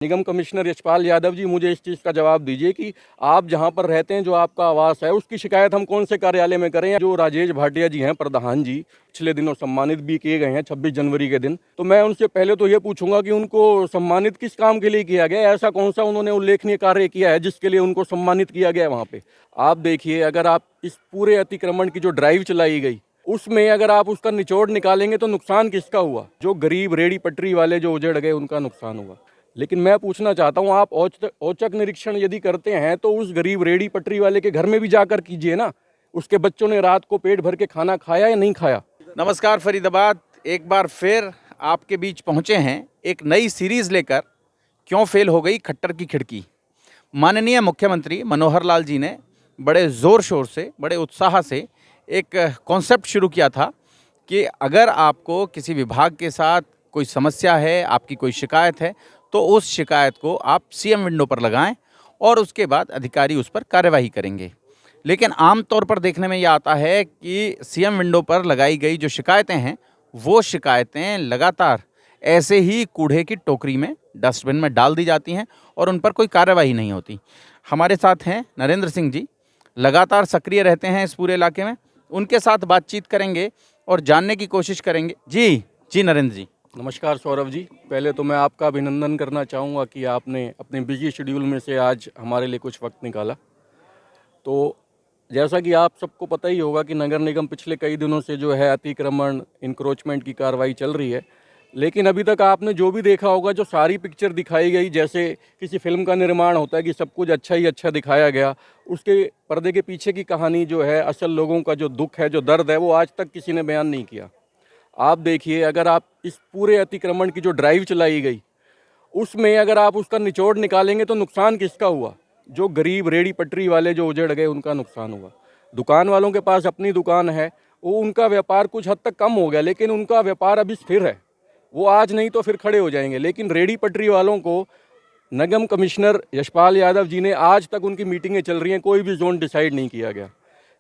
निगम commissioner Yashpal Yadav ji, मुझे इस चीज़ का जवाब दीजिए कि आप जहां पर रहते हैं, जो आपका आवास है, उसकी शिकायत हम कौन से कार्यालय में करें? जो राजेश भाटिया जी हैं, प्रधान जी, पिछले दिनों सम्मानित भी किए गए हैं 26 जनवरी के दिन। तो मैं उनसे पहले तो ये पूछूंगा कि उनको सम्मानित किस काम के लिए किया गया? ऐसा कौन सा उन्होंने उल्लेखनीय कार्य किया है जिसके लिए उनको सम्मानित किया गया वहाँ पे? आप देखिए, अगर आप इस पूरे अतिक्रमण की जो ड्राइव चलाई गई, उसमें अगर आप उसका निचोड़ निकालेंगे तो नुकसान किसका हुआ? जो गरीब रेहड़ी पटरी वाले जो उजड़ गए, उनका नुकसान हुआ। लेकिन मैं पूछना चाहता हूं, आप औचक निरीक्षण यदि करते हैं तो उस गरीब रेहड़ी पटरी वाले के घर में भी जाकर कीजिए ना। उसके बच्चों ने रात को पेट भर के खाना खाया या नहीं खाया? नमस्कार फरीदाबाद, एक बार फिर आपके बीच पहुंचे हैं एक नई सीरीज लेकर। क्यों फेल हो गई खट्टर की खिड़की। माननीय मुख्यमंत्री मनोहर लाल जी ने बड़े ज़ोर शोर से, बड़े उत्साह से एक कॉन्सेप्ट शुरू किया था कि अगर आपको किसी विभाग के साथ कोई समस्या है, आपकी कोई शिकायत है, तो उस शिकायत को आप सीएम विंडो पर लगाएं और उसके बाद अधिकारी उस पर कार्यवाही करेंगे। लेकिन आम तौर पर देखने में यह आता है कि सीएम विंडो पर लगाई गई जो शिकायतें हैं, वो शिकायतें लगातार ऐसे ही कूड़े की टोकरी में, डस्टबिन में डाल दी जाती हैं और उन पर कोई कार्यवाही नहीं होती। हमारे साथ हैं नरेंद्र सिंह जी, लगातार सक्रिय रहते हैं इस पूरे इलाके में। उनके साथ बातचीत करेंगे और जानने की कोशिश करेंगे। जी नरेंद्र जी। नमस्कार सौरभ जी, पहले तो मैं आपका अभिनंदन करना चाहूँगा कि आपने अपने बिजी शेड्यूल में से आज हमारे लिए कुछ वक्त निकाला। तो जैसा कि आप सबको पता ही होगा कि नगर निगम पिछले कई दिनों से जो है अतिक्रमण, इंक्रोचमेंट की कार्रवाई चल रही है। लेकिन अभी तक आपने जो भी देखा होगा, जो सारी पिक्चर दिखाई गई, जैसे किसी फिल्म का निर्माण होता है कि सब कुछ अच्छा ही अच्छा दिखाया गया, उसके पर्दे के पीछे की कहानी जो है, असल लोगों का जो दुख है, जो दर्द है, वो आज तक किसी ने बयान नहीं किया। आप देखिए, अगर आप इस पूरे अतिक्रमण की जो ड्राइव चलाई गई, उसमें अगर आप उसका निचोड़ निकालेंगे तो नुकसान किसका हुआ? जो गरीब रेहड़ी पटरी वाले जो उजड़ गए, उनका नुकसान हुआ। दुकान वालों के पास अपनी दुकान है, वो उनका व्यापार कुछ हद तक कम हो गया, लेकिन उनका व्यापार अभी स्थिर है। वो आज नहीं तो फिर खड़े हो जाएंगे। लेकिन रेहड़ी पटरी वालों को निगम कमिश्नर यशपाल यादव जी ने, आज तक उनकी मीटिंगें चल रही हैं, कोई भी जोन डिसाइड नहीं किया गया।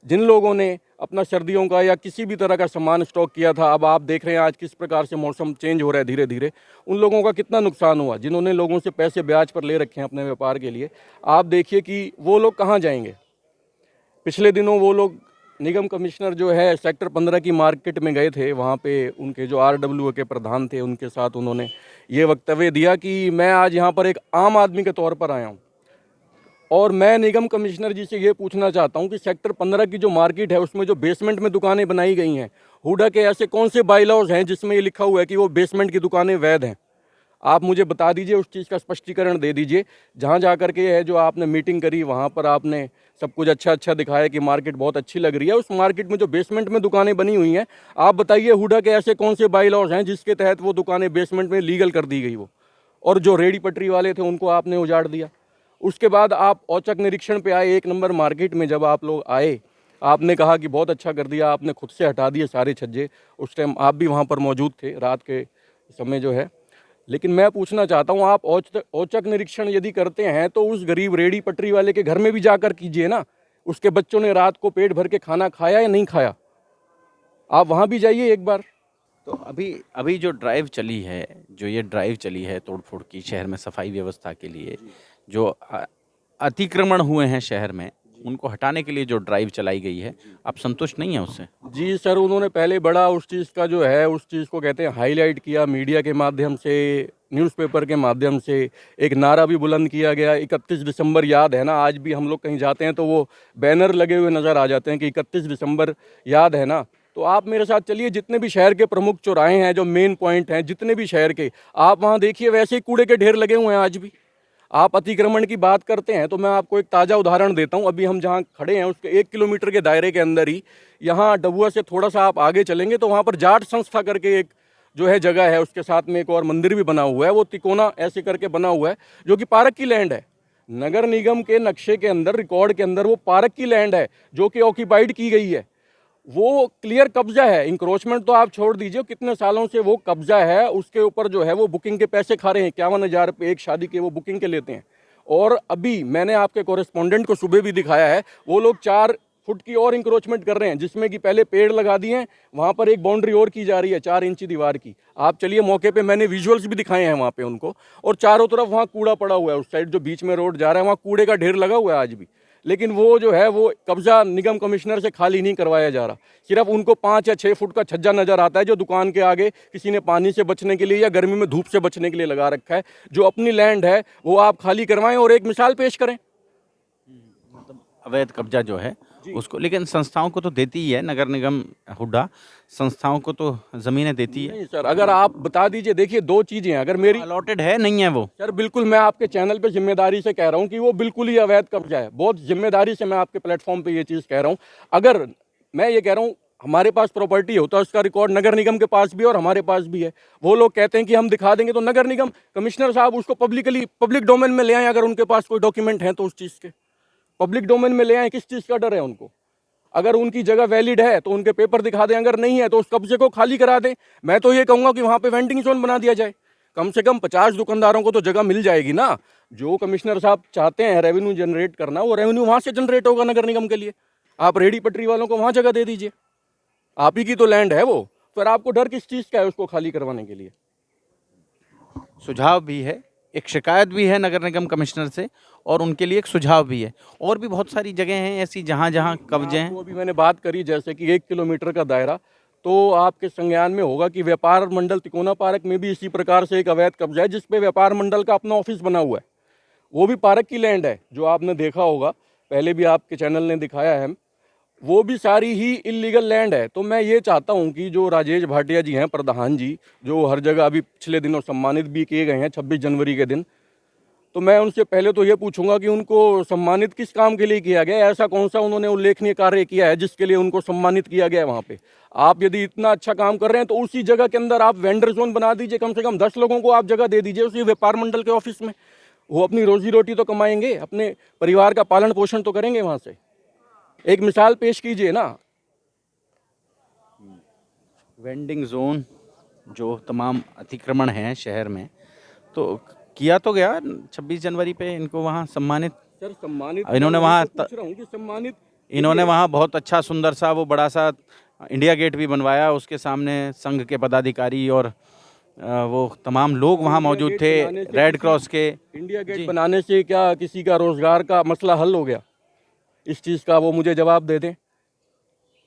जिन लोगों ने अपना सर्दियों का या किसी भी तरह का सामान स्टॉक किया था, अब आप देख रहे हैं आज किस प्रकार से मौसम चेंज हो रहा है धीरे धीरे, उन लोगों का कितना नुकसान हुआ। जिन्होंने लोगों से पैसे ब्याज पर ले रखे हैं अपने व्यापार के लिए, आप देखिए कि वो लोग कहाँ जाएंगे। पिछले दिनों वो लोग, निगम कमिश्नर जो है, सेक्टर 15 की मार्केट में गए थे। वहाँ पे उनके जो RWA के प्रधान थे, उनके साथ उन्होंने ये वक्तव्य दिया कि मैं आज यहाँ पर एक आम आदमी के तौर पर आया हूँ और मैं निगम कमिश्नर जी से ये पूछना चाहता हूँ कि सेक्टर 15 की जो मार्केट है, उसमें जो बेसमेंट में दुकानें बनाई गई हैं, हुडा के ऐसे कौन से बाईलॉज हैं जिसमें ये लिखा हुआ है कि वो बेसमेंट की दुकानें वैध हैं? आप मुझे बता दीजिए, उस चीज़ का स्पष्टीकरण दे दीजिए। जहाँ जा कर के है जो आपने मीटिंग करी, वहाँ पर आपने सब कुछ अच्छा अच्छा दिखाया कि मार्केट बहुत अच्छी लग रही है। उस मार्केट में जो बेसमेंट में दुकानें बनी हुई हैं, आप बताइए हुडा के ऐसे कौन से बाईलॉज हैं जिसके तहत वो दुकानें बेसमेंट में लीगल कर दी गई वो, और जो रेहड़ी पटरी वाले थे उनको आपने उजाड़ दिया। उसके बाद आप औचक निरीक्षण पे आए 1 नंबर मार्केट में। जब आप लोग आए, आपने कहा कि बहुत अच्छा कर दिया, आपने खुद से हटा दिए सारे छज्जे। उस टाइम आप भी वहाँ पर मौजूद थे, रात के समय जो है। लेकिन मैं पूछना चाहता हूँ, आप औचक निरीक्षण यदि करते हैं तो उस गरीब रेहड़ी पटरी वाले के घर में भी जाकर कीजिए ना। उसके बच्चों ने रात को पेट भर के खाना खाया या नहीं खाया? आप वहाँ भी जाइए एक बार। तो अभी जो ड्राइव चली है, तोड़फोड़ की, शहर में सफाई व्यवस्था के लिए जो अतिक्रमण हुए हैं शहर में, उनको हटाने के लिए जो ड्राइव चलाई गई है, आप संतुष्ट नहीं है उससे? जी सर, उन्होंने पहले बड़ा उस चीज़ का जो है, उस चीज़ को कहते हैं हाईलाइट किया, मीडिया के माध्यम से, न्यूज़पेपर के माध्यम से। एक नारा भी बुलंद किया गया, 31 दिसंबर याद है ना? आज भी हम लोग कहीं जाते हैं तो वो बैनर लगे हुए नज़र आ जाते हैं कि 31 दिसंबर याद है ना? तो आप मेरे साथ चलिए, जितने भी शहर के प्रमुख चौराहे हैं, जो मेन पॉइंट हैं, जितने भी शहर के, आप वहाँ देखिए, वैसे ही कूड़े के ढेर लगे हुए हैं आज भी। आप अतिक्रमण की बात करते हैं तो मैं आपको एक ताज़ा उदाहरण देता हूं। अभी हम जहां खड़े हैं उसके 1 किलोमीटर के दायरे के अंदर ही, यहां डबुआ से थोड़ा सा आप आगे चलेंगे तो वहां पर जाट संस्था करके एक जो है जगह है, उसके साथ में एक और मंदिर भी बना हुआ है। वो तिकोना ऐसे करके बना हुआ है, जो कि पार्क की लैंड है। नगर निगम के नक्शे के अंदर, रिकॉर्ड के अंदर वो पार्क की लैंड है, जो कि ऑक्यूपाइड की गई है। वो क्लियर कब्जा है। इंक्रोचमेंट तो आप छोड़ दीजिए, कितने सालों से वो कब्जा है। उसके ऊपर जो है वो बुकिंग के पैसे खा रहे हैं, 51,000 रुपये एक शादी के वो बुकिंग के लेते हैं। और अभी मैंने आपके कॉरेस्पॉन्डेंट को सुबह भी दिखाया है, वो लोग 4 फुट की और इंक्रोचमेंट कर रहे हैं, जिसमें कि पहले पेड़ लगा दिए हैं, वहाँ पर एक बाउंड्री और की जा रही है 4 इंची दीवार की। आप चलिए मौके पे, मैंने विजुअल्स भी दिखाए हैं वहाँ पे उनको, और चारों तरफ वहाँ कूड़ा पड़ा हुआ है। उस साइड जो बीच में रोड जा रहा है वहाँ कूड़े का ढेर लगा हुआ है आज भी, लेकिन वो जो है वो कब्जा निगम कमिश्नर से खाली नहीं करवाया जा रहा। सिर्फ उनको 5 या 6 फुट का छज्जा नजर आता है जो दुकान के आगे किसी ने पानी से बचने के लिए या गर्मी में धूप से बचने के लिए लगा रखा है। जो अपनी लैंड है वो आप खाली करवाएं और एक मिसाल पेश करें। अवैध कब्जा जो है उसको, लेकिन संस्थाओं को तो देती ही है नगर निगम हुड्डा, संस्थाओं को तो ज़मीनें देती है। नहीं सर, अगर आप बता दीजिए, देखिए 2 चीज़ें हैं। अगर मेरी अलॉटेड है, नहीं है वो सर, बिल्कुल मैं आपके चैनल पे जिम्मेदारी से कह रहा हूँ कि वो बिल्कुल ही अवैध कब्जा है। बहुत जिम्मेदारी से मैं आपके प्लेटफॉर्म पे ये चीज़ कह रहा हूँ। अगर मैं ये कह रहा हूँ हमारे पास प्रॉपर्टी होता है, उसका रिकॉर्ड नगर निगम के पास भी और हमारे पास भी है। वो लोग कहते हैं कि हम दिखा देंगे, तो नगर निगम कमिश्नर साहब उसको पब्लिक डोमेन में ले आए। अगर उनके पास कोई डॉक्यूमेंट है तो उस चीज़ के पब्लिक डोमेन में ले आए। किस चीज़ का डर है उनको? अगर उनकी जगह वैलिड है तो उनके पेपर दिखा दें, अगर नहीं है तो उस कब्जे को खाली करा दें। मैं तो ये कहूँगा कि वहाँ पे वेंडिंग जोन बना दिया जाए। कम से कम 50 दुकानदारों को तो जगह मिल जाएगी ना। जो कमिश्नर साहब चाहते हैं रेवेन्यू जनरेट करना, वो रेवेन्यू वहाँ से जनरेट होगा नगर निगम के लिए। आप रेडी पटरी वालों को वहाँ जगह दे दीजिए, आप ही की तो लैंड है वो। फिर आपको डर किस चीज़ का है उसको खाली करवाने के लिए? सुझाव भी है, एक शिकायत भी है नगर निगम कमिश्नर से, और उनके लिए एक सुझाव भी है। और भी बहुत सारी जगह हैं ऐसी जहाँ जहाँ कब्जे हैं। वो भी मैंने बात करी, जैसे कि 1 किलोमीटर का दायरा, तो आपके संज्ञान में होगा कि व्यापार मंडल तिकोना पार्क में भी इसी प्रकार से एक अवैध कब्जा है, जिसपे व्यापार मंडल का अपना ऑफिस बना हुआ है। वो भी पार्क की लैंड है, जो आपने देखा होगा, पहले भी आपके चैनल ने दिखाया है। वो भी सारी ही इलीगल लैंड है। तो मैं ये चाहता हूँ कि जो राजेश भाटिया जी हैं, प्रधान जी, जो हर जगह अभी पिछले दिनों सम्मानित भी किए गए हैं 26 जनवरी के दिन, तो मैं उनसे पहले तो ये पूछूंगा कि उनको सम्मानित किस काम के लिए किया गया? ऐसा कौन सा उन्होंने उल्लेखनीय कार्य किया है जिसके लिए उनको सम्मानित किया गया है वहाँ पे? आप यदि इतना अच्छा काम कर रहे हैं तो उसी जगह के अंदर आप वेंडर जोन बना दीजिए। कम से कम 10 लोगों को आप जगह दे दीजिए उसी व्यापार मंडल के ऑफिस में। वो अपनी रोजी रोटी तो कमाएंगे, अपने परिवार का पालन पोषण तो करेंगे वहाँ से। एक मिसाल पेश कीजिए ना। वेंडिंग जोन जो तमाम अतिक्रमण हैं शहर में, तो किया तो गया 26 जनवरी पे इनको वहाँ सम्मानित। सर सम्मानित इन्होंने मैं वहाँ पूछ रहा हूँ कि सम्मानित इन्होंने वहाँ बहुत अच्छा सुंदर सा वो बड़ा सा इंडिया गेट भी बनवाया, उसके सामने संघ के पदाधिकारी और वो तमाम लोग वहाँ मौजूद थे, रेड क्रॉस के। इंडिया गेट बनाने से क्या किसी का रोजगार का मसला हल हो गया? इस चीज़ का वो मुझे जवाब दे दें।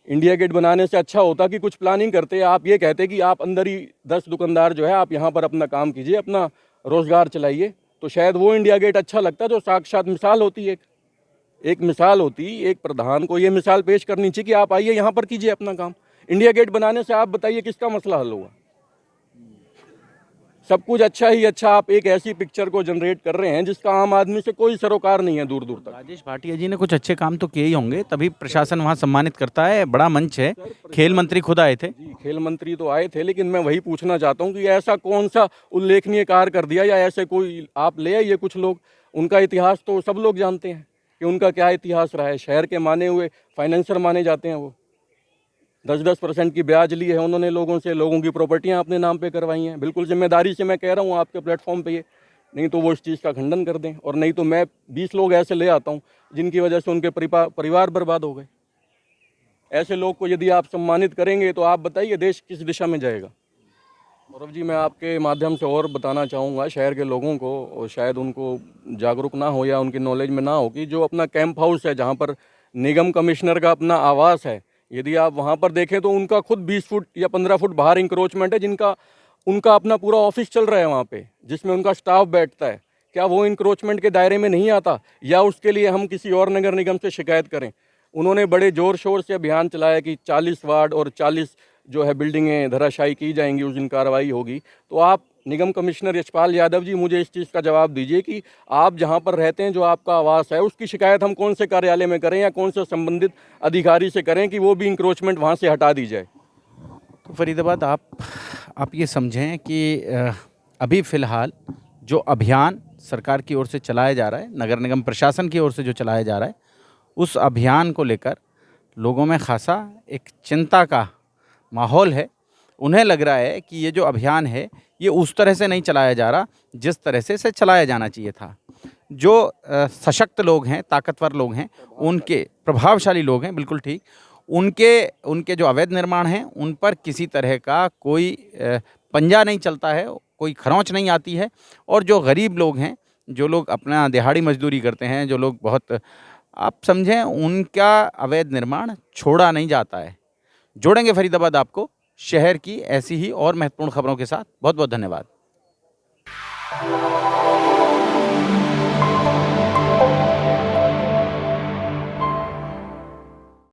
इंडिया गेट बनाने से अच्छा होता कि कुछ प्लानिंग करते। आप ये कहते कि आप अंदर ही 10 दुकानदार जो है आप यहाँ पर अपना काम कीजिए, अपना रोजगार चलाइए, तो शायद वो इंडिया गेट अच्छा लगता, जो साक्षात मिसाल होती है। एक मिसाल होती, एक प्रधान को ये मिसाल पेश करनी चाहिए कि आप आइए यहाँ पर कीजिए अपना काम। इंडिया गेट बनाने से आप बताइए किसका मसला हल हुआ? सब कुछ अच्छा ही अच्छा, आप एक ऐसी पिक्चर को जनरेट कर रहे हैं जिसका आम आदमी से कोई सरोकार नहीं है दूर दूर तक। राजेश भाटिया जी ने कुछ अच्छे काम तो किए ही होंगे, तभी प्रशासन वहाँ सम्मानित करता है। बड़ा मंच है, खेल मंत्री खुद आए थे। जी, खेल मंत्री तो आए थे, लेकिन मैं वही पूछना चाहता हूँ कि ऐसा कौन सा उल्लेखनीय कार्य कर दिया, या ऐसे कोई आप ले आइए कुछ लोग। उनका इतिहास तो सब लोग जानते हैं कि उनका क्या इतिहास रहा है। शहर के माने हुए फाइनेंसर माने जाते हैं वो। 10% की ब्याज ली है उन्होंने लोगों से, लोगों की प्रॉपर्टियां अपने नाम पे करवाई हैं। बिल्कुल जिम्मेदारी से मैं कह रहा हूँ आपके प्लेटफॉर्म पे ये, नहीं तो वो इस चीज़ का खंडन कर दें, और नहीं तो मैं 20 लोग ऐसे ले आता हूँ जिनकी वजह से उनके परिवार बर्बाद हो गए। ऐसे लोग को यदि आप सम्मानित करेंगे तो आप बताइए देश किस दिशा में जाएगा? सौरभ जी, मैं आपके माध्यम से और बताना चाहूँगा शहर के लोगों को, और शायद उनको जागरूक ना हो या उनकी नॉलेज में ना हो, कि जो अपना कैंप हाउस है जहाँ पर निगम कमिश्नर का अपना आवास है, यदि आप वहाँ पर देखें तो उनका खुद 20 फुट या 15 फुट बाहर इंक्रोचमेंट है, जिनका उनका अपना पूरा ऑफिस चल रहा है वहाँ पे, जिसमें उनका स्टाफ बैठता है। क्या वो इंक्रोचमेंट के दायरे में नहीं आता, या उसके लिए हम किसी और नगर निगम से शिकायत करें? उन्होंने बड़े ज़ोर शोर से अभियान चलाया कि 40 वार्ड और 40 जो है बिल्डिंगें धराशायी की जाएंगी, उस दिन कार्रवाई होगी। तो आप निगम कमिश्नर यशपाल यादव जी, मुझे इस चीज़ का जवाब दीजिए कि आप जहां पर रहते हैं, जो आपका आवास है, उसकी शिकायत हम कौन से कार्यालय में करें या कौन से संबंधित अधिकारी से करें कि वो भी इंक्रोचमेंट वहां से हटा दी जाए? तो फरीदाबाद आप ये समझें कि अभी फ़िलहाल जो अभियान सरकार की ओर से चलाया जा रहा है, नगर निगम प्रशासन की ओर से जो चलाया जा रहा है, उस अभियान को लेकर लोगों में खासा एक चिंता का माहौल है। उन्हें लग रहा है कि ये जो अभियान है ये उस तरह से नहीं चलाया जा रहा जिस तरह से इसे चलाया जाना चाहिए था। जो सशक्त लोग हैं, ताकतवर लोग हैं, उनके प्रभावशाली लोग हैं, बिल्कुल ठीक, उनके उनके जो अवैध निर्माण हैं उन पर किसी तरह का कोई पंजा नहीं चलता है, कोई खरोंच नहीं आती है। और जो गरीब लोग हैं, जो लोग अपना दिहाड़ी मजदूरी करते हैं, जो लोग बहुत, आप समझें, उनका अवैध निर्माण छोड़ा नहीं जाता है। जोड़ेंगे फरीदाबाद आपको शहर की ऐसी ही और महत्वपूर्ण खबरों के साथ। बहुत बहुत धन्यवाद।